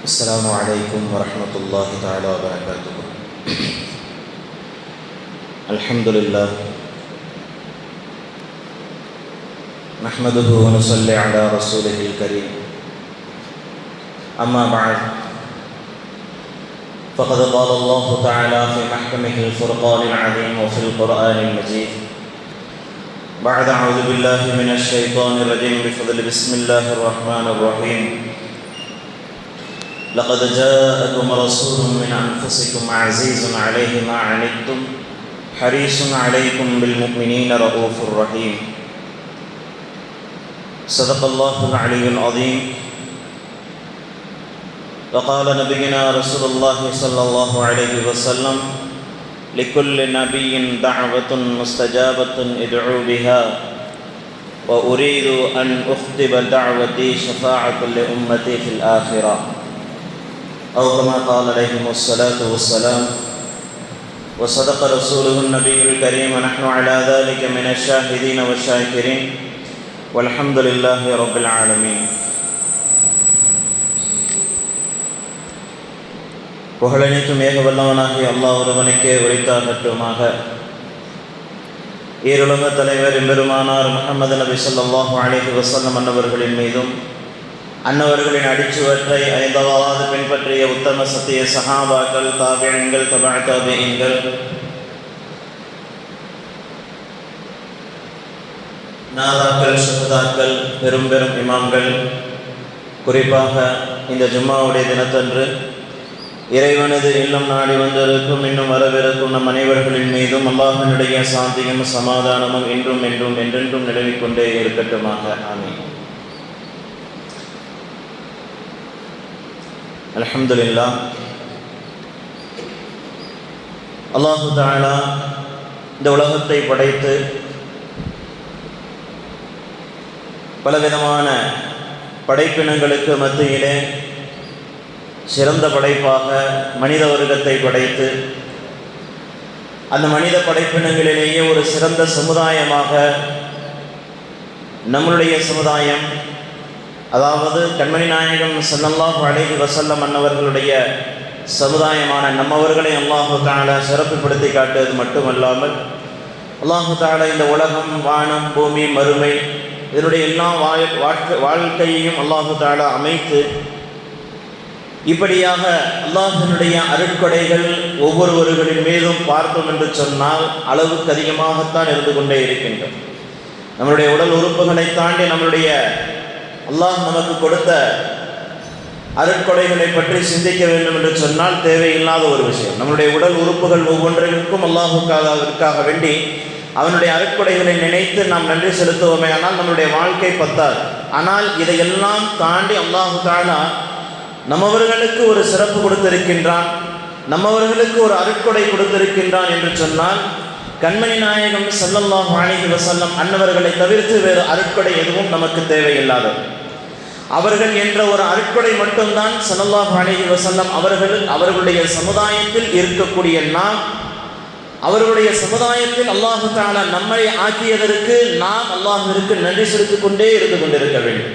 السلام عليكم ورحمة الله تعالى وبركاته. الحمد لله نحمده ونصلي على رسوله الكريم. أما بعد فقد قال الله تعالى في محكمه الفرقان العظيم وفي القرآن المجيد بعد أعوذ بالله من الشيطان الرجيم بفضل بسم الله الرحمن الرحيم. لقد جاءكم رسول من أنفسكم عزيز عليه ما عنتم حريص عليكم بالمؤمنين رؤوف رحيم. صدق الله العلي العظيم. وقال نبينا رسول الله صلى الله عليه وسلم: لكل نبي دعوة مستجابة ادعوا بها وأريد أن أختم دعوتي شفاعة لأمتي في الآخرة، أو كما قال عليهم الصلاة والسلام. وصدق رسوله النبي الكريم ونحن على ذلك من الشاهدين والشاكرين والحمد لله رب العالمين. புகழனைத்தும் ஏக வல்லவனாகிய அல்லாஹ் ஒருவனுக்கே உரித்தாகட்டுமாக. ஈருலக தலைவர் எம்பெருமானார் முஹம்மது நபி ஸல்லல்லாஹு அலைஹி வஸல்லம் அன்னவர்களின் மீதும் அன்னவர்களின் அடிச்சுவற்றை ஐந்தவாது பின்பற்றிய உத்தம சத்திய சஹாபாக்கள், தாபிஈன்கள், தபஅ தாபிஈன்கள், நாதாக்கள், ஷஹதாக்கள், பெரும் பெரும் இமாம்கள், குறிப்பாக இந்த ஜும்மாவுடைய தினத்தன்று இறைவனது இல்லம் நாடி வந்திருக்கும் இன்னும் வரவிருக்கும் நம் அனைவர்களின் மீதும் அல்லாஹ்வினுடைய சாந்தியும் சமாதானமும் இன்றும் என்றும் என்றென்றும் நிலவிக்கொண்டே இருக்கட்டுமாக. ஆமீன். அல்ஹம்துலில்லாஹ். அல்லாஹு தஆலா இந்த உலகத்தை படைத்து பலவிதமான படைப்பினங்களுக்கு மத்தியிலே சிறந்த படைப்பாக மனித வர்க்கத்தை படைத்து அந்த மனித படைப்பினங்களிலேயே ஒரு சிறந்த சமுதாயமாக நம்மளுடைய சமுதாயம், அதாவது கண்மணி நாயகம் ஸல்லல்லாஹு அலைஹி வஸல்லம் அன்னவர்களுடைய சமுதாயமான நம்மவர்களை அல்லாஹு தஆலா சிறப்புப்படுத்தி காட்டுவது மட்டுமல்லாமல் அல்லாஹு தஆலா இந்த உலகம், வானம், பூமி, மறுமை இதனுடைய எல்லா வாழ்க்கையையும் அல்லாஹு தஆலா அமைத்து இப்படியாக அல்லாஹ்வினுடைய அருட்கொடைகள் ஒவ்வொருவர்களின் மீதும் பார்த்தோம் என்று சொன்னால் அளவுக்கு அதிகமாகத்தான் இருந்து கொண்டே இருக்கின்றோம். நம்மளுடைய உடல் உறுப்புகளை தாண்டி நம்மளுடைய அல்லாஹ் நமக்கு கொடுத்த அருட்கொடைகளை பற்றி சிந்திக்க வேண்டும் என்று சொன்னால் தேவையில்லாத ஒரு விஷயம். நம்முடைய உடல் உறுப்புகள் ஒவ்வொன்றிற்கும் அல்லாஹுக்காக வேண்டி அவனுடைய அருட்கொடைகளை நினைத்து நாம் நன்றி செலுத்துவோமே, ஆனால் நம்மளுடைய வாழ்க்கை பத்தாது. ஆனால் இதையெல்லாம் தாண்டி அல்லாஹு தஆலா நம்மவர்களுக்கு ஒரு சிறப்பு கொடுத்திருக்கின்றான், நம்மவர்களுக்கு ஒரு அருட்கொடை கொடுத்திருக்கின்றான் என்று சொன்னால் கண்மணி நாயகம் ஸல்லல்லாஹு அலைஹி வஸல்லம் அன்னவர்களை தவிர்த்து வேறு அருட்கொடை எதுவும் நமக்கு தேவையில்லாதது. அவர்கள் என்ற ஒரு அருட்கொடை மட்டும்தான் ஸல்லல்லாஹு அலைஹி வஸல்லம் அவர்களுடைய சமுதாயத்தில் இருக்கக்கூடிய நாம், அவர்களுடைய சமுதாயத்தில் அல்லாஹு தஆலா நம்மை ஆக்கியதற்கு நாம் அல்லாஹ்விற்கு நன்றி செலுத்திக் கொண்டே இருந்து கொண்டிருக்க வேண்டும்.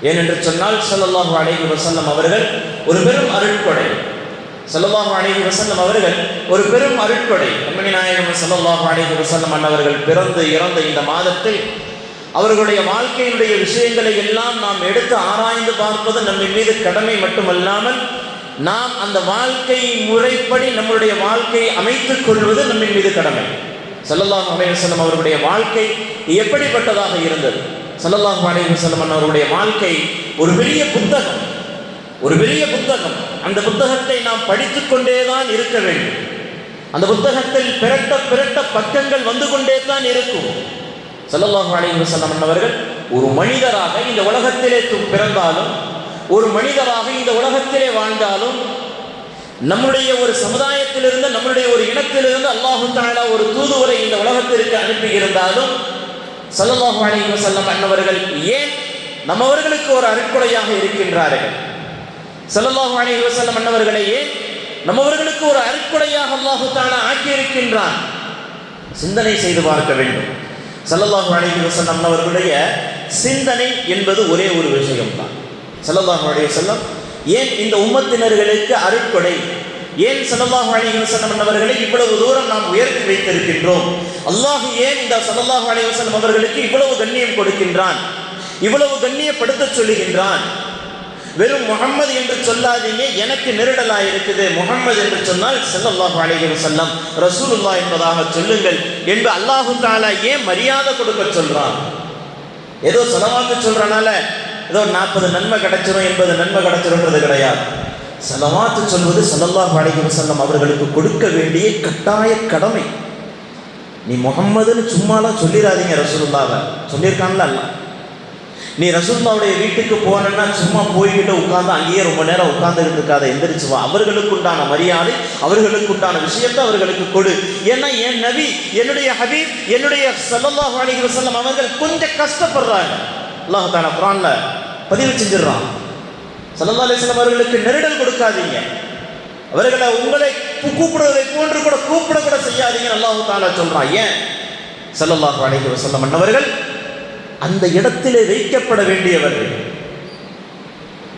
ஏனென்று சொன்னால் ஸல்லல்லாஹு அலைஹி வஸல்லம் அவர்கள் ஒரு பெரும் அருட்கொடை. ஸல்லல்லாஹு அலைஹி வஸல்லம் அவர்கள் ஒரு பெரும் அருட்கொடை. கண்மணி நாயகம் ஸல்லல்லாஹு அலைஹி வஸல்லம் அன்னவர்கள் பிறந்து இறந்த இந்த மாதத்தில் அவர்களுடைய வாழ்க்கையினுடைய விஷயங்களை எல்லாம் நாம் எடுத்து ஆராய்ந்து பார்ப்பது நம்மின் மீது கடமை மட்டுமல்லாமல் நாம் அந்த வாழ்க்கை முறைப்படி நம்முடைய வாழ்க்கையை அமைத்துக் கொள்வது நம்மின் மீது கடமை. ஸல்லல்லாஹு அலைஹி வஸல்லம் அவர்களுடைய வாழ்க்கை எப்படிப்பட்டதாக இருந்தது? ஸல்லல்லாஹு அலைஹி வஸல்லம் அவர்களுடைய வாழ்க்கை ஒரு பெரிய புத்தகம், ஒரு பெரிய புத்தகம். அந்த புத்தகத்தை நாம் படித்துக் கொண்டேதான் இருக்க வேண்டும். அந்த புத்தகத்தில் பிரட்ட பக்கங்கள் வந்து கொண்டே தான் இருக்கும். ஸல்லல்லாஹு அலைஹி வஸல்லம் அவர்கள் ஒரு மனிதராக இந்த உலகத்திலே பிறந்தாலும், ஒரு மனிதராக இந்த உலகத்திலே வாழ்ந்தாலும், நம்முடைய ஒரு சமுதாயத்திலிருந்து, நம்முடைய ஒரு இனத்திலிருந்து அல்லாஹு தஆலா ஒரு தூதுவரை இந்த உலகத்திற்கு அனுப்பி இருந்தாலும் ஸல்லல்லாஹு அலைஹி வஸல்லம் அன்னவர்கள் ஏன் நம்மவர்களுக்கு ஒரு அருட்கொடையாக இருக்கின்றார்கள்? ஸல்லல்லாஹு அலைஹி வஸல்லம் அன்னவர்களை ஏன் நம்மவர்களுக்கு ஒரு அருட்கொடையாக அல்லாஹு தஆலா ஆக்கி இருக்கின்றான்? சிந்தனை செய்து பார்க்க வேண்டும். ஸல்லல்லாஹு அலைஹி வஸல்லம் அன்னவர்களுடைய சிந்தனை என்பது ஒரே ஒரு விஷயம்தான். ஸல்லல்லாஹு அலைஹி வஸல்லம் ஏன் இந்த உம்மத்தினர்களுக்கு அருட்கொடை, ஏன் ஸல்லல்லாஹு அலைஹி வஸல்லம் அவர்களை இவ்வளவு தூரம் நாம் உயர்த்தி வைத்திருக்கின்றோம்? அல்லாஹ் ஏன் இந்த ஸல்லல்லாஹு அலைஹி வஸல்லம் அவர்களுக்கு இவ்வளவு கண்ணியம் கொடுக்கின்றான், இவ்வளவு கண்ணியப்படுத்த சொல்லுகின்றான்? வெறும் முஹம்மது என்று சொல்லாதீங்க, எனக்கு நெருடலா இருக்குது. முஹம்மது என்று சொன்னால் ஸல்லல்லாஹு அலைஹி வஸல்லம் ரசூலுல்லாஹ் என்பதாக சொல்லுங்கள் என்று அல்லாஹு தஆலா ஏன் மரியாதை கொடுக்க சொல்றான்? ஏதோ ஸலவாத்து சொல்றனால ஏதோ 40 நன்மை கிடைச்சிரும் 80 நன்மை கிடைச்சிரும்ன்றது கிடையாது. ஸலவாத்து சொல்வது ஸல்லல்லாஹு அலைஹி வஸல்லம் அவர்களுக்கு கொடுக்க வேண்டிய கட்டாய கடமை. நீ முஹம்மதுன்னு சும்மாலாம் சொல்லிடாதீங்க. ரசூலுல்லாஹ் சொல்லியிருக்கான்ல அல்லாஹ். நீ ரசூலுல்லாஹ்வுடைய வீட்டுக்கு போனன்னா சும்மா போய்கிட்டு உட்கார்ந்து அங்கேயே ரொம்ப நேரம் உட்கார்ந்துகிட்டு இருக்காத, எந்திரிச்சு வா. அவர்களுக்கு உண்டான மரியாதை, அவர்களுக்கு உண்டான விஷயத்தை அவர்களுக்கு கொடு. ஏன்னா என் நபி, என்னுடைய ஹபீப், என்னுடைய ஸல்லல்லாஹு அலைஹி வஸல்லம் அவர்கள் கொஞ்சம் கஷ்டப்படுறாங்க. அல்லாஹ் தஆலா குர்ஆன்ல பதிவு செஞ்சிடறான். ஸல்லல்லாஹு அலைஹி வஸல்லம் அவர்களுக்கு நெருடல் கொடுக்காதீங்க, அவர்களை உங்களை கூப்பிடுவதை போன்று கூட கூப்பிட செய்யாதீங்க அல்லாஹ் தஆலா சொல்றான். ஏன்? ஸல்லல்லாஹு அலைஹி வஸல்லம் அவர்கள் அந்த இடத்திலே வைக்கப்பட வேண்டியவர்கள்,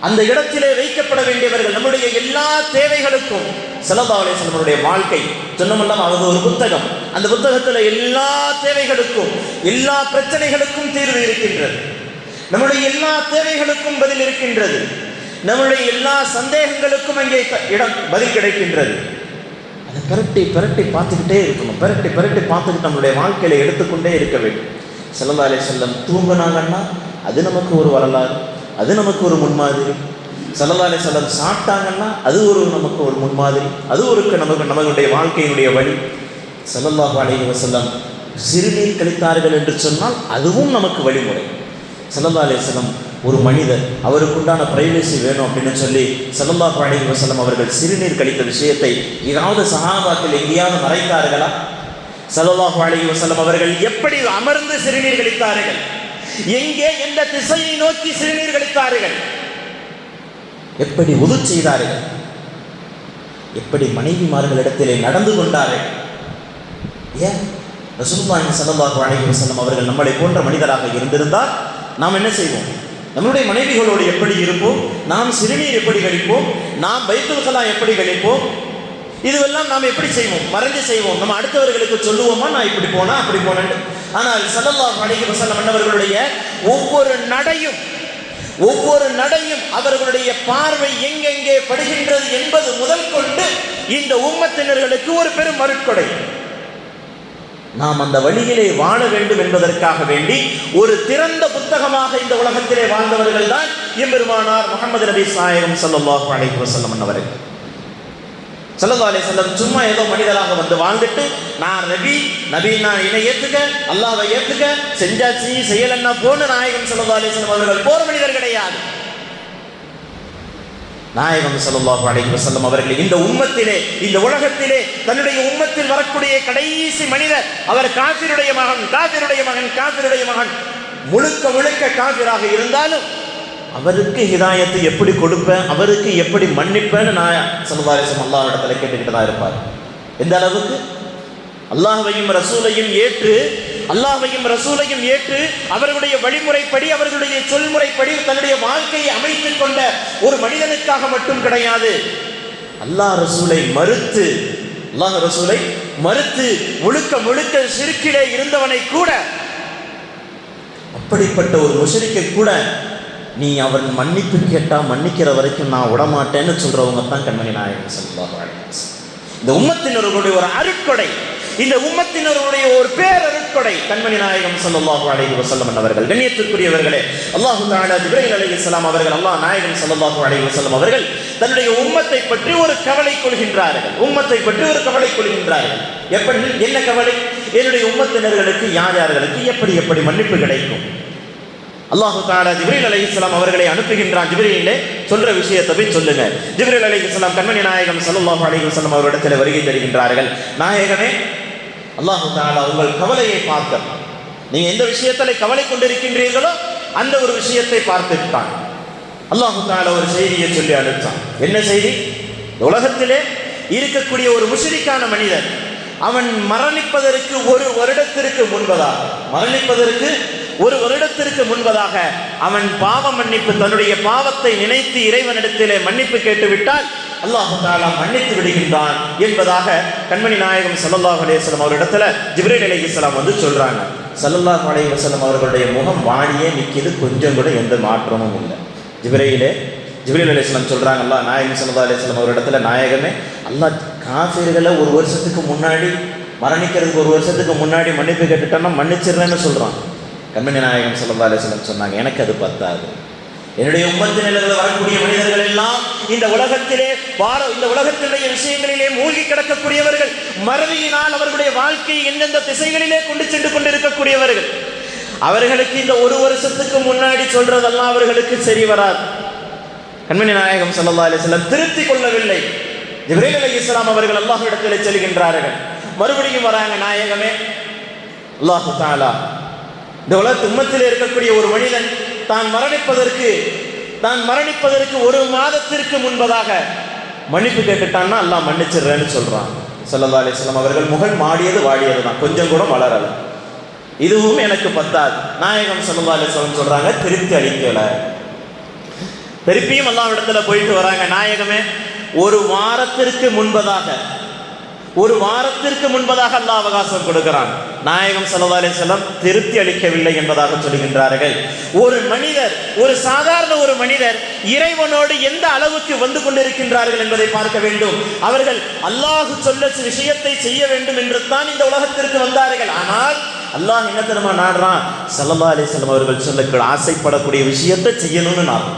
அந்த இடத்திலே வைக்கப்பட வேண்டியவர்கள். நம்முடைய எல்லா தேவைகளுக்கும் ஸல்லல்லாஹு அலைஹி வஸல்லம் அவருடைய வாழ்க்கை சொன்னோம்லாம், அது ஒரு புத்தகம். அந்த புத்தகத்தில் எல்லா தேவைகளுக்கும் எல்லா பிரச்சனைகளுக்கும் தீர்வு இருக்கின்றது. நம்முடைய எல்லா தேவைகளுக்கும் பதில் இருக்கின்றது. நம்முடைய எல்லா சந்தேகங்களுக்கும் அங்கே பதில் கிடைக்கின்றது. அதை பிரட்டி பார்த்துக்கிட்டே இருக்கணும். பிரட்டி பார்த்துக்கிட்டு நம்மளுடைய வாழ்க்கையில எடுத்துக்கொண்டே இருக்க வேண்டும். ஸல்லல்லாஹு அலைஹி வஸல்லம் தூங்கினாங்கன்னா அது நமக்கு ஒரு வரலாறு, அது நமக்கு ஒரு முன்மாதிரி. ஸல்லல்லாஹு அலைஹி வஸல்லம் சாப்பிட்டாங்கன்னா அது நமக்கு ஒரு முன்மாதிரி, அது நம்மளுடைய வாழ்க்கையினுடைய வழி. ஸல்லல்லாஹு அலைஹி வஸல்லம் சிறுநீர் கழித்தார்கள் என்று சொன்னால் அதுவும் நமக்கு வழிமுறை. ஸல்லல்லாஹு அலைஹி வஸல்லம் ஒரு மனிதர், அவருக்குண்டான பிரைவசி வேணும் அப்படின்னு சொல்லி ஸல்லல்லாஹு அலைஹி வஸல்லம் அவர்கள் சிறுநீர் கழித்த விஷயத்தை ஏதாவது சஹாபாக்கள் எங்கேயாவது மறைத்தார்களா? ஸல்லல்லாஹு அலைஹி வஸல்லம் அவர்கள் எப்படி அமர்ந்து சிறுநீர் கழித்தார்கள், எங்கே எந்த திசையை நோக்கி சிறுநீர் கழித்தார்கள், எப்படி உது செய்தார்கள், எப்படி மனைவிமார்களிடத்திலே நடந்து கொண்டார்கள். ஏன்? ரசூலுல்லாஹி ஸல்லல்லாஹு அலைஹி வஸல்லம் அவர்கள் நம்மளை போன்ற மனிதராக இருந்திருந்தால் நாம் என்ன செய்வோம்? நம்மளுடைய மனைவிகளோடு எப்படி இருப்போம், நாம் சிறுநீர் எப்படி கழிப்போம், நாம் பைத்துல் கலா எப்படி கழிப்போம், இதுவெல்லாம் நாம் எப்படி செய்வோம்? மறைஞ்சு செய்வோம். நம்ம அடுத்தவர்களுக்கு சொல்லுவோமா, நான் இப்படி போனா அப்படி போனேன். ஆனால் ஸல்லல்லாஹு அலைஹி வஸல்லம் அவர்களுடைய ஒவ்வொரு நடையும் அவர்களுடைய பார்வை எங்கெங்கே படுகின்றது என்பது முதல் கொண்டு இந்த உம்மத்தினர்களுக்கு ஒரு பெரும் அருட்கொடை. நாம் அந்த வழியிலே வாழ வேண்டும் என்பதற்காக வேண்டி ஒரு திறந்த புத்தகமாக இந்த உலகத்திலே வாழ்ந்தவர்கள் தான் எம்பெருமானார் முஹம்மது நபி நாயகம் ஸல்லல்லாஹு அலைஹி வஸல்லம் அவர்கள். ஸல்லல்லாஹு அலைஹி வஸல்லம் சும்மா ஏதோ மனிதராக வந்து வாழ்ந்துட்டு நான் நபி நான் என்னை ஏற்றுக்க, அல்லாஹ்வை ஏற்றுக்க, செஞ்சாச்சு செய்யலன்னா போன நாயகம் ஸல்லல்லாஹு அலைஹி வஸல்லம் அவர்கள் போற மனிதர் கிடையாது. நாயகம் ஸல்லல்லாஹு அலைஹி வஸல்லம் அவர்கள் இந்த உம்மத்திலே, இந்த உலகத்திலே தன்னுடைய உம்மத்தில் வரக்கூடிய கடைசி மனிதர். அவர் காஃபிருடைய மகன், முழுக்க காஃபிராக இருந்தாலும் அவருக்கு ஹிதாயத்தை எப்படி கொடுப்பேன், அவருக்கு எப்படி மன்னிப்பேன்னு நான் ஸல்லல்லாஹு அலைஹி வஸல்லம் அல்லாஹ்விடத்தில் கேட்டுக்கிட்டு தான் இருப்பார். எந்த அளவுக்கு? அல்லாஹ்வையும் ரசூலையும் ஏற்று அவர்களுடைய வழிமுறைப்படி, அவர்களுடைய சொல்முறைப்படி தன்னுடைய வாழ்க்கையை அமைத்துக் கொண்ட ஒரு மனிதனுக்காக மட்டும் கிடையாது. அல்லாஹ் ரசூலை மறுத்து முழுக்க ஷிர்கிலே இருந்தவனை கூட, அப்படிப்பட்ட ஒரு முஷ்ரிக்கை கூட நீ அவன் மன்னிப்பு கேட்டா மன்னிக்கிற வரைக்கும் நான் விடமாட்டேன்னு சொல்றவங்க தான் கண்மணி நாயகம் ஸல்லல்லாஹு அலைஹி வஸல்லம். இந்த உம்மத்தினர்களுடைய ஒரு அருட்கொடை, இந்த உம்மத்தினருடைய ஒரு பேரருட்கொடை கண்மணி நாயகம் ஸல்லல்லாஹு அலைஹி வஸல்லம் அவர்கள். கண்ணியத்திற்குரியவர்களே, அல்லாஹ் தஆலா ஜிப்ரீல் அலைஹிஸ்ஸலாம் அவர்கள், அல்லாஹ் நாயகம் ஸல்லல்லாஹு அலைஹி வஸல்லம் அவர்கள் தன்னுடைய உம்மத்தை பற்றி ஒரு கவலை கொள்கின்றார்கள். எப்படி? என்ன கவலை? என்னுடைய உம்மத்தினர்களுக்கு யார்களுக்கு எப்படி மன்னிப்பு கிடைக்கும்? அல்லாஹ் தஆலா ஜிப்ரீல் அலைஹிஸ்ஸலாம் அவர்களை அனுப்புகின்றான். ஜிப்ரீலே சொல்ற விஷயத்தை போய் சொல்லுங்க. ஜிப்ரீல் அலைஹிஸ்ஸலாம் கண்மணி நாயகம் ஸல்லல்லாஹு அலைஹி வஸல்லம் அவரிடத்தில் வருகை தருகின்றார்கள். நாயகமே, அல்லாஹ் தஆலா உங்கள் கவலையை பார்க்க, நீங்க எந்த விஷயத்தில் கவலை கொண்டிருக்கின்றீர்களோ அந்த ஒரு விஷயத்தை பார்த்துட்டான். அல்லாஹ் தஆலா ஒரு செய்தியை சொல்லி அனுப்பிச்சான். என்ன செய்தி? உலகத்திலே இருக்கக்கூடிய ஒரு முஷ்ரிக்கான மனிதன், அவன் மரணிப்பதற்கு 1 வருடத்திற்கு முன்பதாக, மரணிப்பதற்கு ஒரு வருடத்திற்கு முன்பதாக அவன் பாவ மன்னிப்பு, தன்னுடைய பாவத்தை நினைத்து இறைவனிடத்திலே மன்னிப்பு கேட்டுவிட்டால் அல்லாஹ் தஆலா மன்னித்து விடுகின்றான் என்பதாக கண்மணி நாயகம் ஸல்லல்லாஹு அலைஹி வஸல்லம் அவரிடத்துல ஜிப்ரீல் அலைஹிஸ்ஸலாம் வந்து சொல்றாங்க. ஸல்லல்லாஹு அலைஹி வஸல்லம் அவர்களுடைய முகம் வாடியே நிற்கிது, கொஞ்சம் கூட எந்த மாற்றமும் இல்லை. ஜிப்ரீல் அலைஹிஸ்ஸலாம் சொல்றாங்க, அல்லாஹ் நாயகம் ஸல்லல்லாஹு அலைஹி வஸல்லம் அவரிடத்துல, நாயகமே அல்லாஹ் காஃபிர்களை ஒரு வருஷத்துக்கு முன்னாடி மரணிக்கிறதுக்கு ஒரு வருஷத்துக்கு முன்னாடி மன்னிப்பு கேட்டுட்டோம்னா மன்னிச்சிடுறேன்னு சொல்றான். கண்மணி நாயகம் ஸல்லல்லாஹு அலைஹி வஸல்லம் சொன்னாங்க, எனக்கு அது பத்தாது. என்னுடைய உம்மத்தினர்கள் வரக்கூடிய மனிதர்கள் எல்லாம் இந்த உலகத்தினுடைய விஷயங்களிலே மூழ்கி கிடக்கக்கூடியவர்கள், மறதியினால் அவர்களுடைய வாழ்க்கையை எந்தெந்த திசைகளிலே கொண்டு சென்று கொண்டிருக்கக்கூடியவர்கள். அவர்களுக்கு இந்த ஒரு வருஷத்துக்கு முன்னாடி சொல்றதெல்லாம் அவர்களுக்கு சரி வராது. கண்மணி நாயகம் ஸல்லல்லாஹு அலைஹி வஸல்லம் திருத்திக் கொள்ளவில்லை. ஜிப்ரீல் அலைஹிஸ்ஸலாம் அவர்கள் அல்லாஹ்விடத்திலே செல்கின்றார்கள். மறுபடியும் வராங்க, நாயகமே அல்லாஹ் தஆலா இந்த உலகத்து உம்மத்திலே இருக்கக்கூடிய ஒரு மனிதன் தான் மரணிப்பதற்கு ஒரு மாதத்திற்கு முன்பதாக மன்னிப்பு கேட்டுட்டான்னா அல்லாஹ் மன்னிச்சிடுறேன்னு சொல்றான். ஸல்லல்லாஹு அலைஹி வஸல்லம் அவர்கள் முகல் வாடியது தான், கொஞ்சம் கூட வளரல. இதுவும் எனக்கு பத்தாது. நாயகம் ஸல்லல்லாஹு அலைஹி வஸல்லம் சொல்றாங்க, திருப்தி அளிக்கல. திருப்பியும் அல்லாஹ்விடத்துல போயிட்டு வராங்க, நாயகமே ஒரு வாரத்திற்கு முன்பதாக அல்லாஹ் அவகாசம் கொடுக்கிறான். நாயகம் ஸல்லல்லாஹு அலைஹி வஸல்லம் திருப்தி அளிக்கவில்லை என்பதாக சொல்கின்றார்கள். ஒரு சாதாரண மனிதர் இறைவனோடு எந்த அளவுக்கு வந்து கொண்டிருக்கின்றார்கள் என்பதை பார்க்க வேண்டும். அவர்கள் அல்லாஹ் சொல்ல விஷயத்தை செய்ய வேண்டும் என்று தான் இந்த உலகத்திற்கு வந்தார்கள். ஆனால் அல்லாஹ் என்ன தெரியுமா நாடுறான்? ஸல்லல்லாஹு அலைஹி வஸல்லம் அவர்கள் சொல்ல ஆசைப்படக்கூடிய விஷயத்தை செய்யணும்னு நான்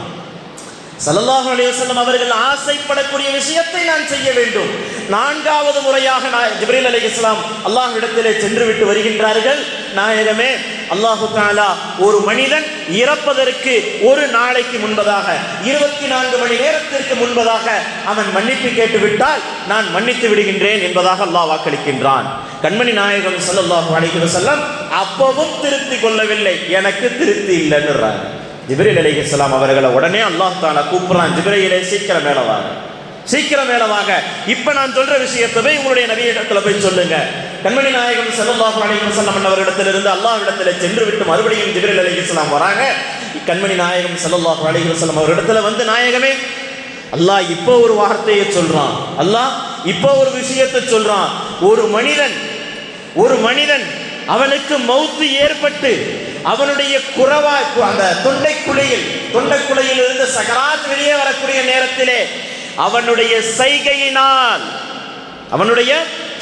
ஸல்லல்லாஹு அலைஹி வஸல்லம் அவர்கள் ஆசைப்படக்கூடிய விஷயத்தை நான் செய்ய வேண்டும். 4வது முறையாக ஜிப்ரீல் அலைஹிஸ்ஸலாம் அல்லாஹ்விடத்திலே சென்று விட்டு வருகின்றார்கள். நாயகமே அல்லாஹ் தஆலா ஒரு மனிதன் இறப்பதற்கு ஒரு நாளைக்கு முன்பதாக 24 மணி நேரத்திற்கு முன்பதாக அவன் மன்னிப்பு கேட்டுவிட்டால் நான் மன்னித்து விடுகின்றேன் என்பதாக அல்லாஹ் வாக்களிக்கின்றான். கண்மணி நாயகம் ஸல்லல்லாஹு அலைஹி வஸல்லம் அப்பவும் திருப்தி கொள்ளவில்லை, எனக்கு திருப்தி இல்லைன்னுறாங்க. ஜிப்ரீல் அலைஹிஸ்ஸலாம் அவர்களை உடனே அல்லாஹ் தஆலா கூப்பிடுறான், ஜிப்ரீலே சீக்கிரம் மேல வாங்க, இப்ப நான் சொல்ற விஷயத்தை உங்களுடைய நபியிடத்துல போய் சொல்லுங்க. கண்மணி நாயகம் ஸல்லல்லாஹு அலைஹி வஸல்லம் அவர்களிடத்திலிருந்து அல்லாஹ்விடத்துல சென்று விட்டு மறுபடியும் ஜிப்ரீல் அலைஹிஸ்ஸலாம் வராங்க. கண்மணி நாயகம் ஸல்லல்லாஹு அலைஹி வஸல்லம் அவர்களிடத்துல வந்து, நாயகமே அல்லாஹ் இப்போ ஒரு வார்த்தையை சொல்றான், அல்லாஹ் இப்போ ஒரு விஷயத்தை சொல்றான். ஒரு மனிதன் அவனுக்கு மௌத்து ஏற்பட்டு அவனுடைய அந்த தொண்டைக்குழியில் இருந்து சகராத் வெளியே வரக்கூடிய நேரத்திலே அவனுடைய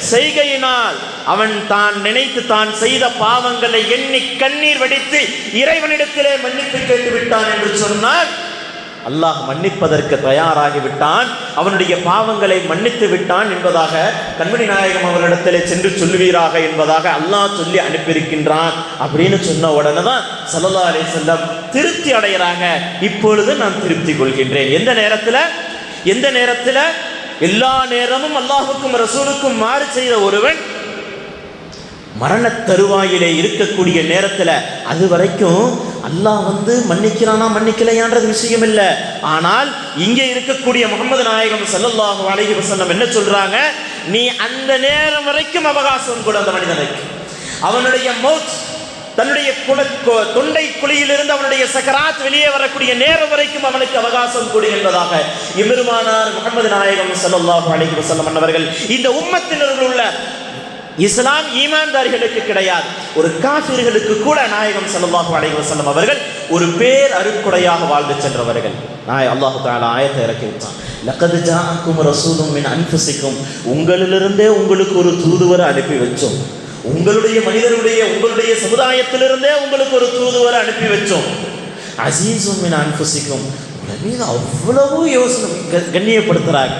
செய்கையினால் அவன் தான் நினைத்து தான் செய்த பாவங்களை எண்ணி கண்ணீர் வடித்து இறைவனிடத்திலே மன்னிப்பு கேட்டு விட்டான் என்று சொன்னால் அல்லாஹ் மன்னிப்பதற்கு தயாராகிவிட்டான், அவனுடைய பாவங்களை மன்னித்து விட்டான் என்பதாக கண்மணி நாயகம் அவரிடத்திலே சென்று சொல்லுவீராக என்பதாக அல்லாஹ் சொல்லி அனுப்பியிருக்கின்றான். அப்படின்னு சொன்ன உடனே தான் ஸல்லல்லாஹு அலைஹி வஸல்லம் திருப்தி அடைகிறாங்க. இப்பொழுது நான் திருப்தி கொள்கின்றேன். எந்த நேரத்தில் எல்லா நேரமும் அல்லாஹுக்கும் ரசூலுக்கும் மாறு செய்த ஒருவன் மரண தருவாயிலே இருக்கக்கூடிய நேரத்தில் அது வரைக்கும் அல்லாஹ் மன்னிக்கிறானா மன்னிக்கலையான்றது விஷயம் இல்லை. ஆனால் இங்கே இருக்கக்கூடிய முஹம்மது நாயகம் ஸல்லல்லாஹு அலைஹி வஸல்லம் என்ன சொல்றாங்க? நீ அந்த நேரம் வரைக்கும் அவகாசம் கொடு அந்த மனிதனுக்கு. அவனுடைய மௌத் தன்னுடைய தொண்டை குழியிலிருந்து அவனுடைய சக்கராத் வெளியே வரக்கூடிய நேரம் வரைக்கும் அவனுக்கு அவகாசம் கொடு என்பதாக எம்பெருமானார் முஹம்மது நாயகம் ஸல்லல்லாஹு அலைஹி வஸல்லம் அவர்கள் இந்த உம்மத்தினர்கள் உள்ள இஸ்லாம் ஈமான்தார்களுக்கு கிடையாது, ஒரு காஃபிர்களுக்கு கூட நாயகம் ஸல்லல்லாஹு அலைஹி வஸல்லம் அவர்கள் ஒரு பேர் அருட்கொடையாக வாழ்ந்து சென்றவர்கள். அல்லாஹ் தஆலா ஆயத்தை இறக்கி வச்சான், லகத் ஜாஅக்கும் ரசூலும் மின் அன்ஃபுசிக்கும், உங்களிலிருந்தே உங்களுக்கு ஒரு தூதுவரை அனுப்பி வச்சோம். உங்களுடைய சமுதாயத்திலிருந்தே உங்களுக்கு ஒரு தூதுவரை அனுப்பி வச்சோம். அஸீஸும் மின் அன்ஃபுசிக்கும், உங்கள் மீது அவ்வளவு யோசனை கண்ணியப்படுத்துறாங்க.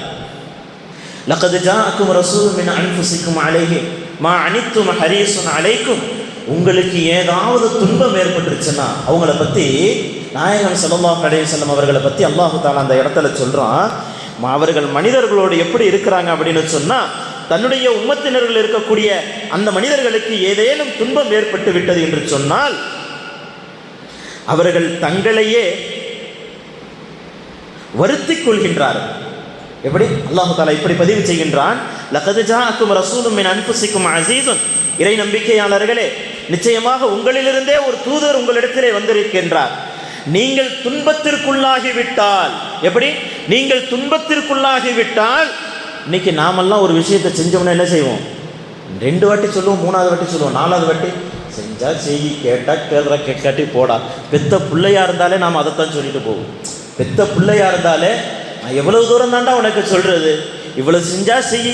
லகத் ஜாஅக்கும் ரசூலும் மின் அன்ஃபுசிக்கும் அலைஹி மா அனித்தும் ஹரீஸுன் அலைக்கும், உங்களுக்கு ஏதாவது துன்பம் ஏற்பட்டுருச்சுன்னா அவங்கள பற்றி நாயகம் ஸல்லல்லாஹு அலைஹி வஸல்லம் அவர்களை பற்றி அல்லாஹ் தஆலா அந்த இடத்துல சொல்கிறான். அவர்கள் மனிதர்களோடு எப்படி இருக்கிறாங்க அப்படின்னு சொன்னால், தன்னுடைய உம்மத்தினர்கள் இருக்கக்கூடிய அந்த மனிதர்களுக்கு ஏதேனும் துன்பம் ஏற்பட்டு விட்டது என்று சொன்னால் அவர்கள் தங்களையே வருத்திக் கொள்கின்றார்கள். எப்படி? அல்லாஹ் தஆலா இப்படி பதிவு செய்கின்றான், லகத் ஜாஅக்கும் ரசூலும் மின் அன்ஃபுசிக்கும் அஸீஸுன், இறை நம்பிக்கையாளர்களே நிச்சயமாக உங்களிலிருந்தே ஒரு தூதர் உங்களிடத்திலே வந்திருக்கின்றார். நீங்கள் துன்பத்திற்குள்ளாகிவிட்டால், எப்படி நீங்கள் துன்பத்திற்குள்ளாகிவிட்டால், இன்னைக்கு நாமெல்லாம் ஒரு விஷயத்தை செஞ்சோம்னா என்ன செய்வோம்? 2 வாட்டி சொல்லுவோம், 3வது வாட்டி சொல்லுவோம், 4வது வாட்டி செஞ்சா செய், கேட்டால் கேள்ற, கேட்காட்டி போடா. பெத்த பிள்ளையா இருந்தாலே நாம் அதைத்தான் சொல்லிட்டு போவோம். பெத்த பிள்ளையா இருந்தாலே நான் எவ்வளவு தூரம் தாண்டா உனக்கு சொல்றது, இவ்வளவு செஞ்சா செய்,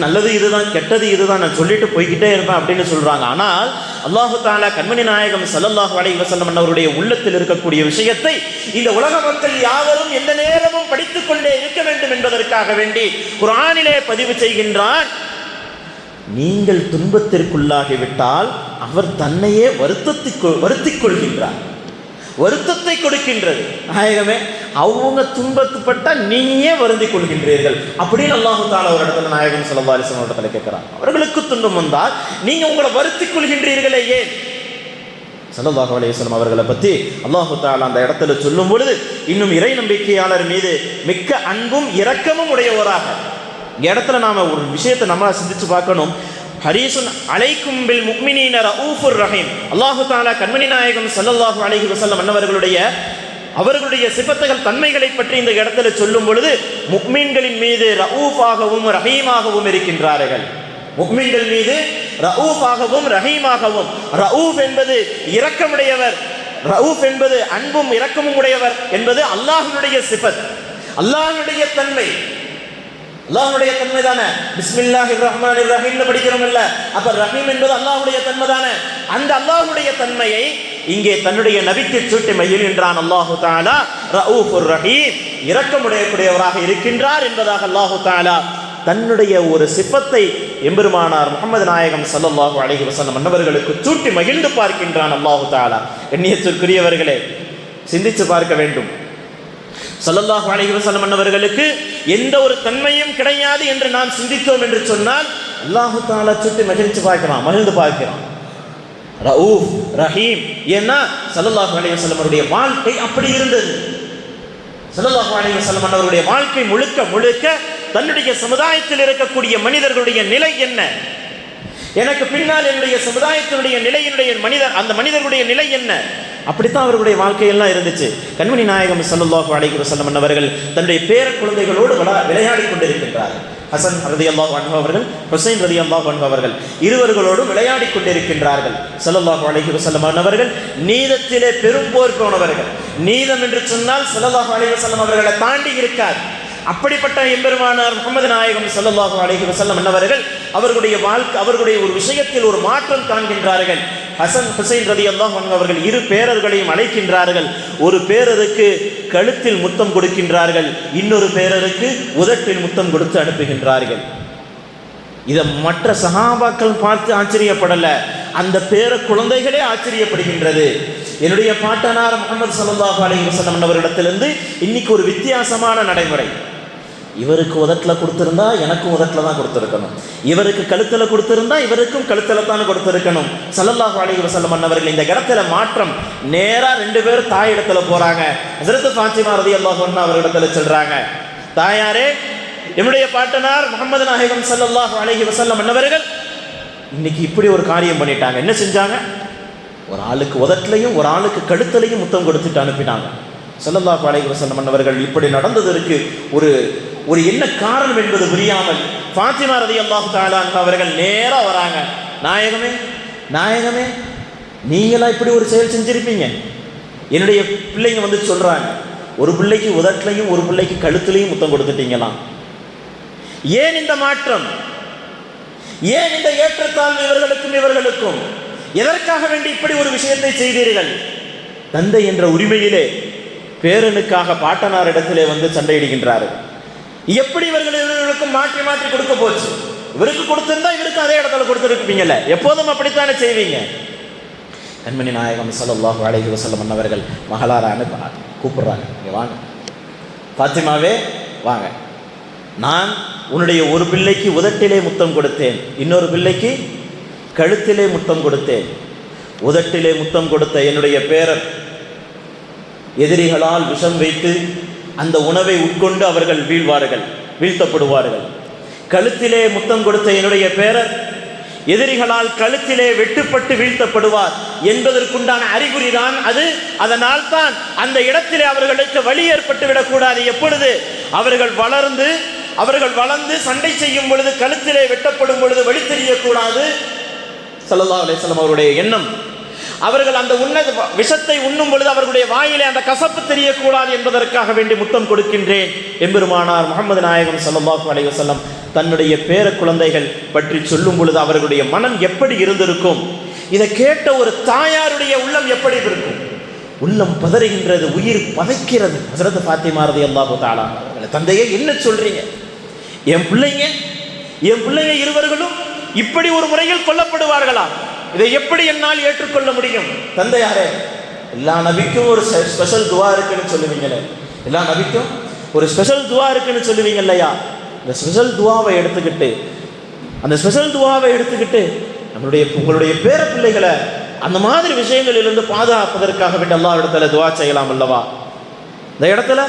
நல்லது இதுதான், கெட்டது இதுதான், நான் சொல்லிட்டு போய்கிட்டே இருப்பேன் அப்படின்னு சொல்றாங்க. ஆனால் அல்லாஹு தஆலா கண்மணி நாயகம் ஸல்லல்லாஹு அலைஹி வஸல்லம் அவருடைய உள்ளத்தில் இருக்கக்கூடிய விஷயத்தை இந்த உலக மக்கள் யாவரும் எந்த நேரமும் படித்துக் கொண்டே இருக்க வேண்டும் என்பதற்காக வேண்டி குர்ஆனிலே பதிவு செய்கின்றான். நீங்கள் துன்பத்திற்குள்ளாகிவிட்டால் அவர் தன்னையே வருத்திக் கொள்கின்றார், வருத்தத்தை கொடுக்கின்றது. நாயகமே, அவங்க துன்பத்துப்பட்டால் நீயே வருந்திக் கொள்கின்றீர்கள் அப்படின்னு அல்லாஹு தஆலா ஒரு இடத்துல நாயகம் ஸல்லல்லாஹு அலைஹி வஸல்லம் இடத்துல கேட்கிறார். அவர்களுக்கு துன்பம் வந்தால் நீங்க உங்களை வருத்திக் கொள்கின்றீர்களே ஏன்? ஸல்லல்லாஹு அலைஹி வஸல்லம் அவர்களை பற்றி அல்லாஹு தஆலா அந்த இடத்துல சொல்லும் பொழுது இன்னும் இறை நம்பிக்கையாளர் மீது மிக்க அன்பும் இரக்கமும் உடையவராக, இந்த இடத்துல நாம ஒரு விஷயத்தை நம்மளா சிந்திச்சு பார்க்கணும். ஹரீசுன் அலைக்கும் பில் முஃமினீன ரഊஃபுர் ரஹீம். அல்லாஹு தஆலா கண்மணி நாயகம் ஸல்லல்லாஹு அலைஹி வஸல்லம் அவர்களுடைய சிஃபத்துகள், தன்மைகளை பற்றி இந்த இடத்துல சொல்லும் பொழுது முஃமின்களின் மீது ரഊஃபாகவும் ரஹீமாகவும் இருக்கின்றார்கள். முஃமின்கள் மீது ரഊஃபாகவும் ரஹீமாகவும். ரഊஃப் என்பது இரக்கமுடையவர், ரഊஃப் என்பது அன்பும் இரக்கமும் உடையவர் என்பது அல்லாஹ்வுடைய சிஃபத், அல்லாஹ்வுடைய தன்மை. அல்லாஹ்வுடைய தன்மை தானே. பிஸ்மில்லாஹிர் ரஹ்மானிர் ரஹீம்னு படிக்கிறோம் இல்ல, அப்ப ரஹீம் என்பது அல்லாஹ்வுடைய தன்மை தானே. அந்த அல்லாஹ்வுடைய தன்மையை இங்கே தன்னுடைய நபிக்கு சூட்டி மகிழ்கின்றான். அல்லாஹு தஆலா ரഊஃபுர் ரஹீம், இரக்கமுடையவராக இருக்கின்றார் என்பதாக அல்லாஹு தஆலா தன்னுடைய ஒரு சிஃபத்தை எம்பெருமானார் முஹம்மது நாயகம் ஸல்லல்லாஹு அலைஹி வஸல்லம் அன்னவர்களுக்கு சூட்டி மகிழ்ந்து பார்க்கின்றான் அல்லாஹு தஆலா. கண்ணியத்திற்குரியவர்களே, சிந்திச்சு பார்க்க வேண்டும். ஸல்லல்லாஹு அலைஹி வஸல்லம் அன்னவர்களுக்கு எந்த ஒரு தன்மையும் கிடையாது என்று நாம் சிந்தித்தோம் என்று சொன்னால் அல்லாஹு தஆலா சுட்டி மகிழ்ந்து பார்க்கிறான் ரഊஃப் ரஹீம். ஏன்னா ஸல்லல்லாஹு அலைஹி வஸல்லம் அவருடைய வாழ்க்கை அப்படி இருந்தது. ஸல்லல்லாஹு அலைஹி வஸல்லம் அவருடைய வாழ்க்கை முழுக்க முழுக்க தன்னுடைய சமுதாயத்தில் இருக்கக்கூடிய மனிதர்களுடைய நிலை என்ன, எனக்கு பின்னால் என்னுடைய சமுதாயத்தினுடைய நிலையினுடைய அந்த மனிதர்களுடைய நிலை என்ன, அப்படித்தான் அவர்களுடைய வாழ்க்கையெல்லாம் இருந்துச்சு. கண்மணி நாயகம் ஸல்லல்லாஹு அலைஹி வஸல்லம் அவர்கள் தன்னுடைய பேர குழந்தைகளோடு விளையாடி கொண்டிருக்கின்றார்கள். ஹசன் ரலியல்லாஹு அன்ஹு அவர்கள், ஹுசைன் ரலியல்லாஹு அன்ஹு அவர்கள் இருவர்களோடும் விளையாடி கொண்டிருக்கின்றார்கள். ஸல்லல்லாஹு அலைஹி வஸல்லம் அவர்கள் நீதத்திலே பெரும்போர் போனவர்கள். நீதம் என்று சொன்னால் ஸல்லல்லாஹு அலைஹி வஸல்லம் அவர்களை தாண்டி இருக்காது. அப்படிப்பட்ட எம்பெருமானார் முஹம்மது நாயகம் ஸல்லல்லாஹு அலைஹி வஸல்லம் அவர்கள் அவர்களுடைய ஒரு விஷயத்தில் ஒரு மாற்றம் காண்கின்றார்கள். ஹசன் ஹுசைன் ரலியல்லாஹு அன்ஹு அவர்கள் இரு பேரர்களையும் அழைக்கின்றார்கள். ஒரு பேரருக்கு கழுத்தில் முத்தம் கொடுக்கின்றார்கள், இன்னொரு பேரருக்கு உதட்டில் முத்தம் கொடுத்து அனுப்புகின்றார்கள். இதை மற்ற சஹாபாக்கள் பார்த்து ஆச்சரியப்படல, அந்த பேர குழந்தைகளே ஆச்சரியப்படுகின்றது. என்னுடைய பாட்டனார் முஹம்மது ஸல்லல்லாஹு அலைஹி வஸல்லம் அவர்களிடத்திலிருந்து இன்னைக்கு ஒரு வித்தியாசமான நடைமுறை. இவருக்கு உதட்டில் கொடுத்திருந்தா எனக்கும் உதட்டில் தான் கொடுத்துருக்கணும், இவருக்கு கழுத்தில் கொடுத்திருந்தா இவருக்கும் கழுத்தில் தான் கொடுத்துருக்கணும். ஸல்லல்லாஹு அலைஹி வஸல்லம் அவர்கள் இந்த இடத்துல மாற்றம். நேராக 2 பேரும் தாய் இடத்துல போறாங்க. ஹஸரத் ஃபாத்திமா ரலியல்லாஹு அன்ஹா அவர்களிடத்துல சொல்றாங்க, தாயாரே, என்னுடைய பாட்டனார் முஹம்மது நாயகம் ஸல்லல்லாஹு அலைஹி வஸல்லம் அவர்கள் இன்னைக்கு இப்படி ஒரு காரியம் பண்ணிட்டாங்க. என்ன செஞ்சாங்க? ஒரு ஆளுக்கு உதட்டிலையும் ஒரு ஆளுக்கு கழுத்துலையும் முத்தம் கொடுத்துட்டு அனுப்பினாங்க. ஸல்லல்லாஹு அலைஹி வஸல்லம் அவர்கள் இப்படி நடந்ததற்கு ஒரு என்ன காரணம் என்பது புரியாமல் ஃபாத்திமா ரலியல்லாஹு தஆலா அன்ஹா அவர்கள் நேரா வராங்க. நாயகமே, நீங்களா இப்படி ஒரு செயல் செஞ்சிருப்பீங்க? என்னுடைய பிள்ளைங்க வந்து சொல்றாங்க, ஒரு பிள்ளைக்கு உதட்டிலையும் ஒரு பிள்ளைக்கு கழுத்துலையும் முத்தம் கொடுத்துட்டீங்களாம். ஏன் இந்த மாற்றம்? ஏன் இந்த ஏற்றத்தாழ்வு இவர்களுக்கும்? எதற்காக வேண்டி இப்படி ஒரு விஷயத்தை செய்தீர்கள்? தந்தை என்ற உரிமையிலே பேரனுக்காக பாட்டனார் இடத்திலே வந்து சண்டையிடுகின்றார்கள். எப்படி இவர்களுக்கும் மாற்றி மாற்றி கொடுக்க போச்சு? இவருக்கு கொடுத்திருந்தா இவருக்கு அதே இடத்துல கொடுத்துருப்பீங்கல்ல, எப்போதும் அப்படித்தானே செய்வீங்க. கண்மணி நாயகம் ஸல்லல்லாஹு அலைஹி வஸல்லம் அவர்கள் மகளார கூப்பிடுறாங்க, இங்கே வாங்க ஃபாத்திமாவே வாங்க, நான் உன்னுடைய ஒரு பிள்ளைக்கு உதட்டிலே முத்தம் கொடுத்தேன், இன்னொரு பிள்ளைக்கு கழுத்திலே முத்தம் கொடுத்தேன். உதட்டிலே முத்தம் கொடுத்த என்னுடைய பேரர் எதிரிகளால் விஷம் வைத்து அந்த உணவை உட்கொண்டு அவர்கள் வீழ்த்தப்படுவார்கள். கழுத்திலே முத்தம் கொடுத்த என்னுடைய பேரர் எதிரிகளால் கழுத்திலே வெட்டுப்பட்டு வீழ்த்தப்படுவார் என்பதற்குண்டான அறிகுறிதான் அது. அதனால் தான் அந்த இடத்திலே அவர்களுக்கு வலி ஏற்பட்டு விடக்கூடாது. எப்பொழுது அவர்கள் வளர்ந்து சண்டை செய்யும் பொழுது, கழுத்திலே வெட்டப்படும் பொழுது வலி தெரியக்கூடாது. ஸல்லல்லாஹு அலைஹி வஸல்லம் அவருடைய எண்ணம், அவர்கள் அந்த விஷத்தை உண்ணும் பொழுது அவர்களுடைய வாயிலே அந்த கசப்பு தெரியக்கூடாது என்பதற்காக வேண்டி முத்தம் கொடுக்கின்றேன். எம்பெருமானார் முஹம்மது நாயகம் ஸல்லல்லாஹு அலைஹி வஸல்லம் தன்னுடைய பேர குழந்தைகள் பற்றி சொல்லும் பொழுது அவர்களுடைய மனம் எப்படி இருந்திருக்கும்? இதை கேட்ட ஒரு தாயாருடைய உள்ளம் எப்படி இருக்கும்? உள்ளம் பதறுகின்றது, உயிர் பதைக்கிறது. ஹஸரத் ஃபாத்திமா ரலியல்லாஹு தஆலா, தந்தையே என்ன சொல்றீங்க? என் பிள்ளைங்க இருவர்களும் இப்படி ஒரு முறையில் கொல்லப்படுவார்களா? இதை எப்படி என்னால் ஏற்றுக்கொள்ள முடியும்? தந்தையாரே, எல்லா நபிக்கும் ஒரு ஸ்பெஷல் துவா இருக்குன்னு சொல்லுவீங்களே, எல்லா நபிக்கும் ஒரு ஸ்பெஷல் துவா இருக்குன்னு சொல்லுவீங்க இல்லையா? அந்த ஸ்பெஷல் துவாவை எடுத்துக்கிட்டு உங்களுடைய பேர பிள்ளைகளை அந்த மாதிரி விஷயங்களிலிருந்து பாதுகாப்பதற்காக வேண்டி அல்லாஹ் இடத்துல துவா செய்யலாம் அல்லவா? இந்த இடத்துல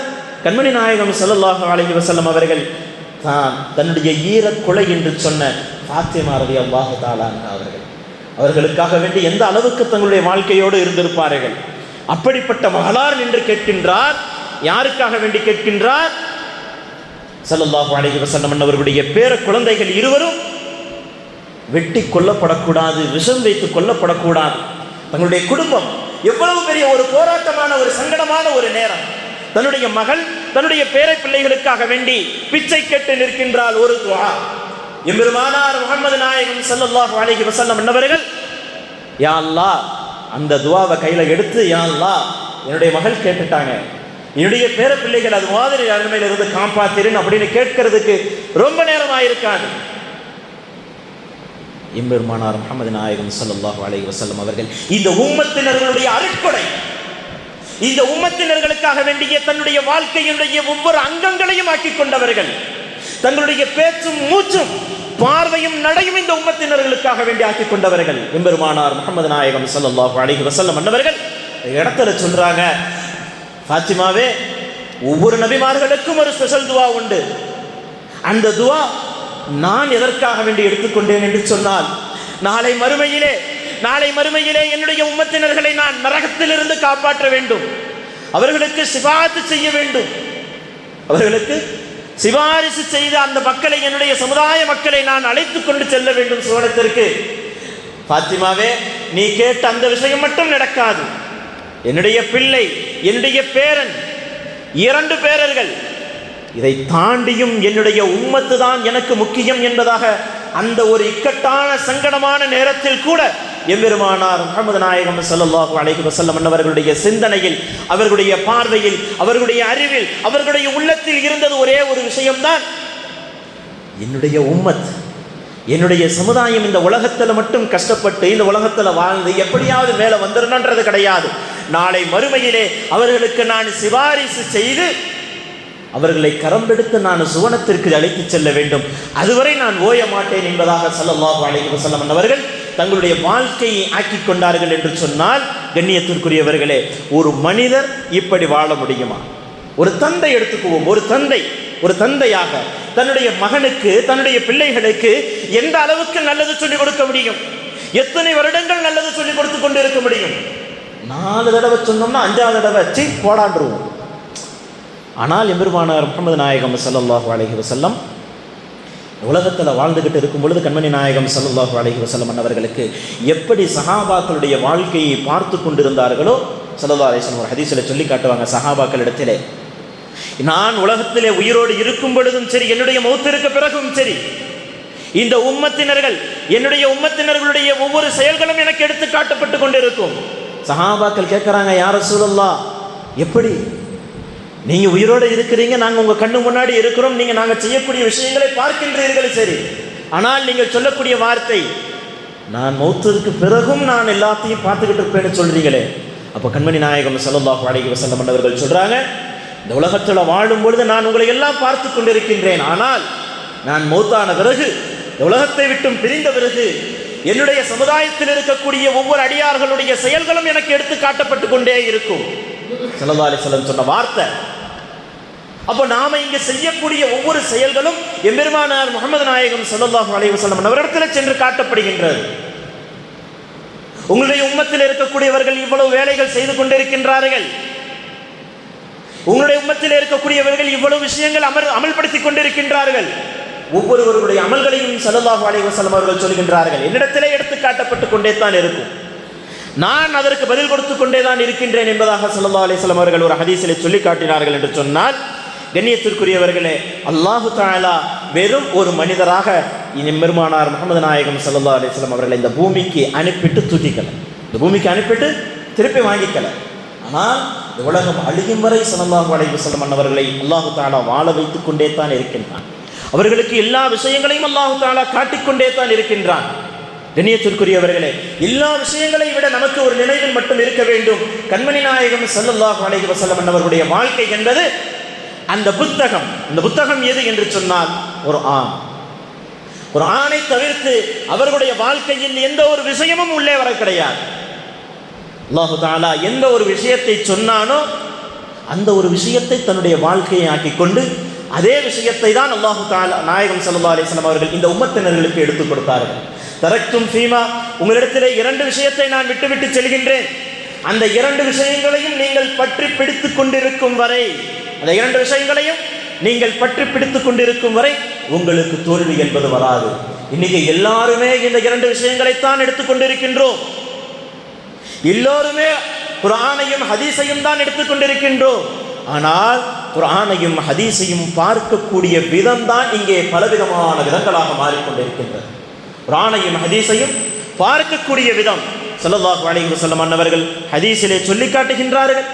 கண்மணி நாயகம் ஸல்லல்லாஹு அலைஹி வஸல்லம் அவர்கள் தன்னுடைய ஈரக்குலை என்று சொன்ன ஃபாத்திமா ரலியல்லாஹு தஆலா அவர்களுக்காக வேண்டி எந்த அளவுக்கு தங்களுடைய வாழ்க்கையோடு இருந்திருப்பார்கள். அப்படிப்பட்ட மகளார் நின்று கேட்கின்றார். யாருக்காக வேண்டி கேட்கின்றார்? ஸல்லல்லாஹு அலைஹி வஸல்லம் அவர்களுடைய பேர குழந்தைகள் இருவரும் வெட்டி கொல்லப்படக்கூடாது, விஷம் வைத்து கொல்லப்படக்கூடாது. தங்களுடைய குடும்பம் எவ்வளவு பெரிய ஒரு போராட்டமான ஒரு சங்கடமான ஒரு நேரம். தன்னுடைய மகள் தன்னுடைய பேரை பிள்ளைகளுக்காக வேண்டி பிச்சை கேட்டு நிற்கின்றால் ஒரு துஆ. எம்பெருமானார் முஹம்மது நாயகம் ஸல்லல்லாஹு அலைஹி வஸல்லம் அவர்கள், யா அல்லாஹ், அந்த துஆவை கையில எடுத்து, யா அல்லாஹ், என்னுடைய மகள் கேட்டுட்டாங்க, என்னுடைய பேர பிள்ளைகள் அது மாதிரி அருமையில இருந்து காப்பாத்திருன்னு அப்படின்னு கேட்கறதுக்கு ரொம்ப நேரம் ஆயிருக்காது. எம்பெருமானார் முஹம்மது நாயகம் ஸல்லல்லாஹு அலைஹி வஸல்லம் அவர்கள் இந்த உம்மத்தினர்களுடைய அருட்கொடை, இந்த உம்மத்தினர்களுக்காக வேண்டிய தன்னுடைய வாழ்க்கையினுடைய ஒவ்வொரு அங்கங்களையும் ஆக்கி கொண்டவர்கள். தங்களுடைய பேச்சும் மூச்சும் பார்வையும் நடையும் இந்த உம்மத்தினர்களுக்காக வேண்டி ஆக்கி கொண்டவர்கள். எம்பெருமானார் முஹம்மது நாயகம் ஸல்லல்லாஹு அலைஹி வஸல்லம் அவர்கள் இடத்துல சொல்றாங்க, ஃபாத்திமாவே, ஒவ்வொரு நபிமார்களுக்கும் ஒரு ஸ்பெஷல் துவா உண்டு. அந்த துவா நான் எதற்காக வேண்டி எடுத்துக்கொண்டேன் என்று சொன்னால், நாளை மறுமையிலே என்னுடைய உம்மத்தினர்களை நான் நரகத்திலிருந்து காப்பாற்ற வேண்டும், அவர்களுக்கு சிபாத்து செய்ய வேண்டும், அவர்களுக்கு சிபாரிசு செய்த அந்த மக்களை, என்னுடைய சமுதாய மக்களை நான் அழைத்துக் கொண்டு செல்ல வேண்டும் சுவனத்திற்கு. ஃபாத்திமாவே, நீ கேட்ட அந்த விஷயம் மட்டும் நடக்காது. என்னுடைய பிள்ளை, என்னுடைய பேரன், 2 பேரர்கள், இதை தாண்டியும் என்னுடைய உம்மத்து தான் எனக்கு முக்கியம் என்பதாக அந்த ஒரு இக்கட்டான சங்கடமான நேரத்தில் கூட எம்பெருமானார் முஹம்மது நாயகம் ஸல்லல்லாஹு அலைஹி வஸல்லம் அவர்களுடைய சிந்தனையில், அவர்களுடைய பார்வையில், அவர்களுடைய அறிவில், அவர்களுடைய உள்ளத்தில் இருந்தது ஒரே ஒரு விஷயம்தான், என்னுடைய உம்மத், என்னுடைய சமுதாயம் இந்த உலகத்தில் மட்டும் கஷ்டப்பட்டு இந்த உலகத்தில் வாழ்ந்து எப்படியாவது மேலே வந்துடணுன்றது கிடையாது. நாளை மறுமையிலே அவர்களுக்கு நான் சிபாரிசு செய்து அவர்களை கரம்பெடுத்து நான் சுவனத்திற்கு அழைத்து செல்ல வேண்டும், அதுவரை நான் ஓய மாட்டேன் என்பதாக ஸல்லல்லாஹு அலைஹி வஸல்லம் அவர்கள் தங்களுடைய வாழ்க்கையை ஆக்கி கொண்டார்கள் என்று சொன்னால், கண்ணியத்திற்குரியவர்களே, ஒரு மனிதர் இப்படி வாழ முடியுமா? ஒரு தந்தை எடுத்துக்குவோம். ஒரு தந்தையாக தன்னுடைய மகனுக்கு, தன்னுடைய பிள்ளைகளுக்கு எந்த அளவுக்கு நல்லது சொல்லிக் கொடுக்க முடியும்? எத்தனை வருடங்கள் நல்லது சொல்லிக் கொடுத்து கொண்டு இருக்க முடியும்? 4 தடவை சொன்னோம்னா 5ஆவது தடவை போடாண்டுருவோம். ஆனால் எம்பெருமானார் முஹம்மது நாயகம் ஸல்லல்லாஹு அலைஹி வஸல்லம் உலகத்தில் வாழ்ந்துகிட்டு இருக்கும் பொழுது கண்மணி நாயகம் ஸல்லல்லாஹு அலைஹி வஸல்லம் அவர்களுக்கு எப்படி சஹாபாக்களுடைய வாழ்க்கையை பார்த்து கொண்டிருந்தார்களோ, ஸல்லல்லாஹு அலைஹி வஸல்லம் ஒரு ஹதீஸில் சொல்லி காட்டுவாங்க, சஹாபாக்கள் இடத்திலே, நான் உலகத்திலே உயிரோடு இருக்கும் பொழுதும் சரி, என்னுடைய மௌத்திற்கு பிறகும் சரி, இந்த உம்மத்தினர்கள், என்னுடைய உம்மத்தினர்களுடைய ஒவ்வொரு செயல்களும் எனக்கு எடுத்து காட்டப்பட்டு கொண்டிருக்கும். சஹாபாக்கள் கேட்குறாங்க, யா ரசூலல்லாஹ், எப்படி நீங்க உயிரோடு இருக்கிறீங்க, நாங்கள் உங்க கண்ணு முன்னாடி இருக்கிறோம், நாங்கள் செய்யக்கூடிய விஷயங்களை பார்க்கின்றீர்கள், சரி, ஆனால் நீங்கள் சொல்லக்கூடிய வார்த்தை, நான் மௌத்திற்கு பிறகும் நான் எல்லாத்தையும் பார்த்துக்கிட்டு இருப்பேன்னு சொல்றீங்களே. அப்போ கண்மணி நாயகம் ஸல்லல்லாஹு அலைஹி வஸல்லம் அவர்கள் சொல்றாங்க, இந்த உலகத்தில் வாழும் பொழுது நான் உங்களை எல்லாம் பார்த்து கொண்டிருக்கின்றேன், ஆனால் நான் மௌத்தான பிறகு, இந்த உலகத்தை விட்டும் பிரிந்த பிறகு, என்னுடைய சமுதாயத்தில் இருக்கக்கூடிய ஒவ்வொரு அடியார்களுடைய செயல்களும் எனக்கு எடுத்து காட்டப்பட்டு கொண்டே இருக்கும். ஸல்லல்லாஹு அலைஹி வஸல்லம் சொன்ன வார்த்தை, அப்போ நாம இங்க செய்யக்கூடிய ஒவ்வொரு செயல்களும் எம்பெருமானார் முஹம்மது நாயகம் ஸல்லல்லாஹு அலைஹி வஸல்லம் அவரிடத்தில் சென்று காட்டப்படுகின்றது. உங்களுடைய உம்மத்தில் இருக்கக்கூடியவர்கள் இவ்வளவு வேலைகள் செய்து கொண்டிருக்கின்றார்கள், உங்களுடைய உம்மத்தில் இருக்கக்கூடியவர்கள் இவ்வளவு விஷயங்கள் அமல்படுத்திக் கொண்டிருக்கின்றார்கள். ஒவ்வொருவருடைய அமல்களையும் ஸல்லல்லாஹு அலைஹி வஸல்லம் அவர்கள் சொல்கின்றார்கள், என்னிடத்திலே எடுத்து காட்டப்பட்டுக் கொண்டே தான் இருக்கும், நான் அதற்கு பதில் கொடுத்து கொண்டே தான் இருக்கின்றேன் என்பதாக ஸல்லல்லாஹு அலைஹி வஸல்லம் அவர்கள் ஒரு ஹதீஸிலே சொல்லி காட்டினார்கள் என்று சொன்னால், கண்ணியத்திற்குரியவர்களே, அல்லாஹு தஆலா வெறும் ஒரு மனிதராக பெருமானார் முஹம்மது நாயகம் ஸல்லல்லாஹு அலைஹி வஸல்லம் அவர்களை இந்த பூமிக்கு அனுப்பிட்டு தூக்கிக்கல, இந்த பூமிக்கு அனுப்பிட்டு திருப்பி வாங்கிக்கல. ஆனால் இந்த உலகம் அழியும் வரை ஸல்லல்லாஹு அலைஹி வஸல்லம் அவர்களை அல்லாஹு தஆலா வாழ வைத்துக் கொண்டே தான் இருக்கின்றான். அவர்களுக்கு எல்லா விஷயங்களையும் அல்லாஹு தஆலா காட்டிக்கொண்டே தான் இருக்கின்றான். கண்ணியத்திற்குரியவர்களே, எல்லா விஷயங்களை விட நமக்கு ஒரு நினைவில் மட்டும் இருக்க வேண்டும், கண்மணி நாயகம் ஸல்லல்லாஹு அலைஹி வஸல்லம் அவர்களுடைய வாழ்க்கை என்பது அந்த புத்தகம். அந்த புத்தகம் எது என்று சொன்னால் குர்ஆனை தவிர்த்து அவர்களுடைய வாழ்க்கையில் எந்த ஒரு விஷயமும் உள்ளே வர கிடையாது. அல்லாஹு தஆலா எந்த ஒரு விஷயத்தை சொன்னானோ அந்த ஒரு விஷயத்தை தன்னுடைய வாழ்க்கையை ஆக்கிக் கொண்டு அதே விஷயத்தை தான் அல்லாஹு தஆலா நாயகம் ஸல்லல்லாஹு அலைஹி வஸல்லம் அவர்கள் இந்த உம்மத்தினர்களுக்கு எடுத்துக் கொடுத்தார்கள். தரக்தும் ஃபீமா, உங்களிடத்திலே 2 விஷயத்தை நான் விட்டுவிட்டு செல்கின்றேன், அந்த 2 விஷயங்களையும் நீங்கள் பற்றி பிடித்துக் கொண்டிருக்கும் வரை, அந்த 2 விஷயங்களையும் நீங்கள் பற்றி பிடித்துக் கொண்டிருக்கும் வரை உங்களுக்கு தோல்வி என்பது வராது. இன்னைக்கு எல்லாருமே இந்த 2 விஷயங்களைத்தான் எடுத்துக்கொண்டிருக்கின்றோம். எல்லோருமே குர்ஆனையும் ஹதீஸையும் தான் எடுத்துக்கொண்டிருக்கின்றோம். ஆனால் குர்ஆனையும் ஹதீஸையும் பார்க்கக்கூடிய விதம் தான் இங்கே பலவிதமான விதங்களாக மாறிக்கொண்டிருக்கின்றது. குர்ஆனையும் ஹதீஸையும் பார்க்கக்கூடிய விதம் ஸல்லல்லாஹு அலைஹி வஸல்லம் அன்னவர்கள் ஹதீஸிலே சொல்லி காட்டுகின்றார்கள்.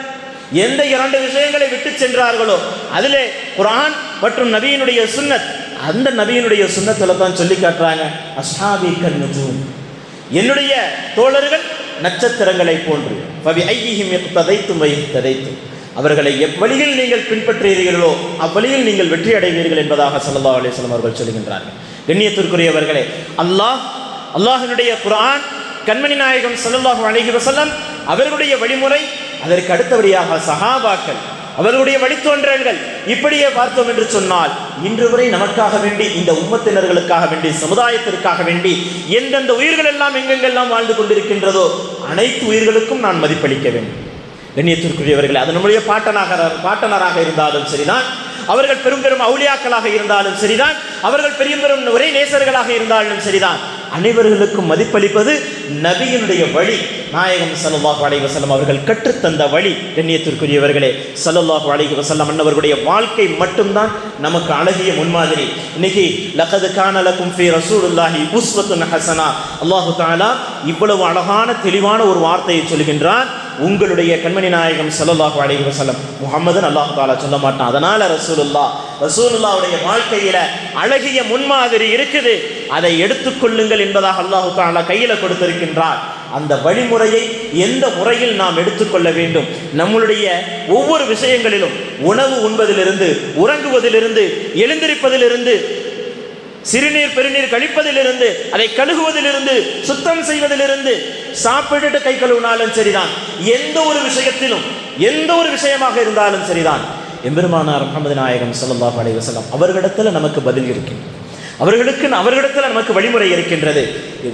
எந்த 2 விஷயங்களை விட்டு சென்றார்களோ அதிலே குர்ஆன் மற்றும் நபியினுடைய சுன்னத், அந்த நபியினுடைய சுன்னத்தில் தான் சொல்லி காட்டுறாங்க, அஸ்ஹாபி கன்னுஜூம், என்னுடைய தோழர்கள் நட்சத்திரங்களை போன்று, ஃபபி ஐயிஹிம் இக்ததைத்தும் வைஹ்ததைத்தும், அவர்களை எவ்வழியில் நீங்கள் பின்பற்றுகிறீர்களோ அவ்வழியில் நீங்கள் வெற்றி அடைவீர்கள் என்பதாக ஸல்லல்லாஹு அலைஹி வஸல்லம் அவர்கள் சொல்கின்றார்கள். கண்ணியத்திற்குரியவர்களே, அல்லாஹ்வினுடைய குர்ஆன், கண்மணி நாயகம் ஸல்லல்லாஹு அலைஹி வஸல்லம் அவர்களுடைய வழிமுறை, அதற்கு அடுத்தபடியாக சஹாபாக்கள், அவர்களுடைய வழித்தோன்றல்கள், இப்படியே பார்த்தோம் என்று சொன்னால் இன்று வரை நமக்காக வேண்டி, இந்த உம்மத்தினர்களுக்காக வேண்டி, சமுதாயத்திற்காக வேண்டி எந்தெந்த உயிர்கள் எல்லாம் எங்கெங்கெல்லாம் வாழ்ந்து கொண்டிருக்கின்றதோ அனைத்து உயிர்களுக்கும் நான் மதிப்பளிக்க வேண்டும். கண்ணியத்திற்குரியவர்களே, அது நம்முடைய பாட்டனராக இருந்தாலும் சரிதான், அவர்கள் பெரும் பெரும் அவுலியாக்களாக இருந்தாலும் சரிதான், அவர்கள் பெரும் பெரும் ஒரே நேசர்களாக இருந்தாலும் சரிதான், அனைவர்களுக்கும் மதிப்பளிப்பது நபியினுடைய வழி, நாயகம் ஸல்லல்லாஹு அலைஹி வஸல்லம் அவர்கள் கற்றுத்தந்த வழி. கண்ணியத்திற்குரியவர்களே, ஸல்லல்லாஹு அலைஹி வஸல்லம் அன்னவர்களுடைய வாழ்க்கை மட்டும்தான் நமக்கு அழகிய முன்மாதிரி. இன்னைக்கு லகத் கான லகும் ஃபீ ரசூலுல்லாஹி உஸ்வத்துன் ஹஸனா, அல்லாஹு தஆலா இவ்வளவு அழகான தெளிவான ஒரு வார்த்தையை சொல்கின்றான். உங்களுடைய கண்மணி நாயகம் ஸல்லல்லாஹு அலைஹி வஸல்லம் முஹம்மதுன் அல்லாஹ் தஆலா சொல்ல மாட்டான். அதனால ரசூலுல்லாஹ்வுடைய வாழ்க்கையில அழகிய முன்மாதிரி இருக்குது, அதை எடுத்துக்கொள்ளுங்கள் என்பதாக அல்லாஹ் தஆலா கையில கொடுத்திருக்கின்றார். அந்த வழிமுறையை எந்த முறையில் நாம் எடுத்துக்கொள்ள வேண்டும், நம்மளுடைய ஒவ்வொரு விஷயங்களிலும், உணவு உண்பதிலிருந்து, உறங்குவதிலிருந்து, எழுந்திருப்பதிலிருந்து, சிறுநீர் பெருநீர் கழிப்பதிலிருந்து, அதை கழுகுவதிலிருந்து, சுத்தம் செய்வதிலிருந்து, சாப்பிட்டுட்டு கை கழுவினாலும் சரிதான், எந்த ஒரு விஷயத்திலும், எந்த ஒரு விஷயமாக இருந்தாலும் சரிதான், எம்பெருமானார் முஹம்மது நாயகம் ஸல்லல்லாஹு அலைஹி வஸல்லம் அவர்களிடத்தில் நமக்கு பதில் இருக்கின்றது, அவர்களிடத்தில் நமக்கு வழிமுறை இருக்கின்றது.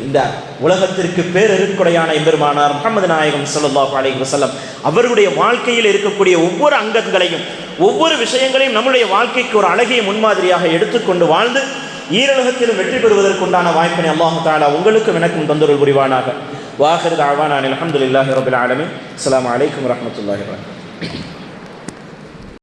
இந்த உலகத்திற்கு பேரருட்கொடையான எம்பெருமானார் முஹம்மது நாயகம் ஸல்லல்லாஹு அலைஹி வஸல்லம் அவர்களுடைய வாழ்க்கையில் இருக்கக்கூடிய ஒவ்வொரு அங்கங்களையும், ஒவ்வொரு விஷயங்களையும் நம்முடைய வாழ்க்கைக்கு ஒரு அழகிய முன்மாதிரியாக எடுத்துக்கொண்டு வாழ்ந்து ஈரலகத்திலும் வெற்றி பெறுவதற்குண்டான வாய்ப்பினை அல்லாஹ் தஆலா உங்களுக்கும் எனக்கும் தந்தருள் புரிவானாக. வாஹிரு தஅவானா அல்ஹம்துலில்லாஹி ரப்பில் ஆலமீன். அஸ்ஸலாமு அலைக்கும் வரஹ்மத்துல்லாஹி வபரகாத்துஹு.